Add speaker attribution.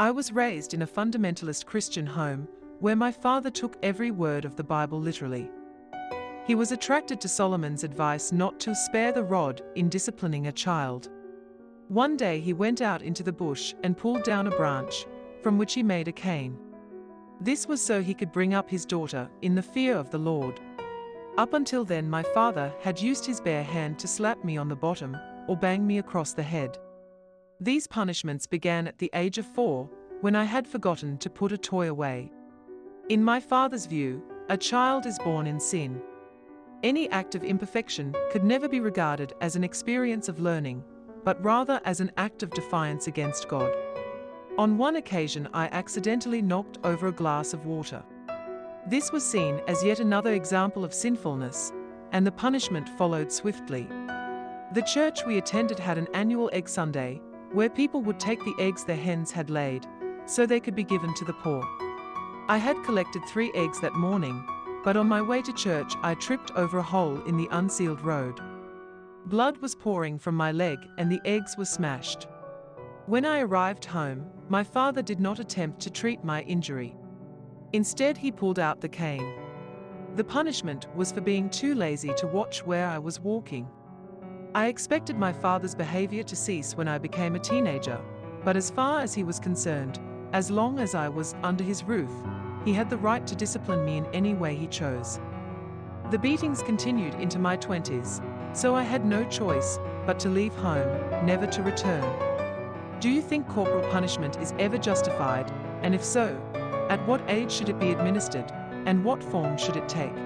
Speaker 1: I was raised in a fundamentalist Christian home where my father took every word of the Bible literally. He was attracted to Solomon's advice not to spare the rod in disciplining a child. One day he went out into the bush and pulled down a branch, from which he made a cane. This was so he could bring up his daughter in the fear of the Lord. Up until then my father had used his bare hand to slap me on the bottom or bang me across the head. These punishments began at the age of 4, when I had forgotten to put a toy away. In my father's view, a child is born in sin. Any act of imperfection could never be regarded as an experience of learning, but rather as an act of defiance against God. On one occasion I accidentally knocked over a glass of water. This was seen as yet another example of sinfulness, and the punishment followed swiftly. The church we attended had an annual egg Sunday, where people would take the eggs their hens had laid, so they could be given to the poor. I had collected 3 eggs that morning, but on my way to church I tripped over a hole in the unsealed road. Blood was pouring from my leg and the eggs were smashed. When I arrived home, my father did not attempt to treat my injury. Instead, he pulled out the cane. The punishment was for being too lazy to watch where I was walking. I expected my father's behavior to cease when I became a teenager, but as far as he was concerned, as long as I was under his roof, he had the right to discipline me in any way he chose. The beatings continued into my 20s, so I had no choice but to leave home, never to return. Do you think corporal punishment is ever justified, and if so, at what age should it be administered, and what form should it take?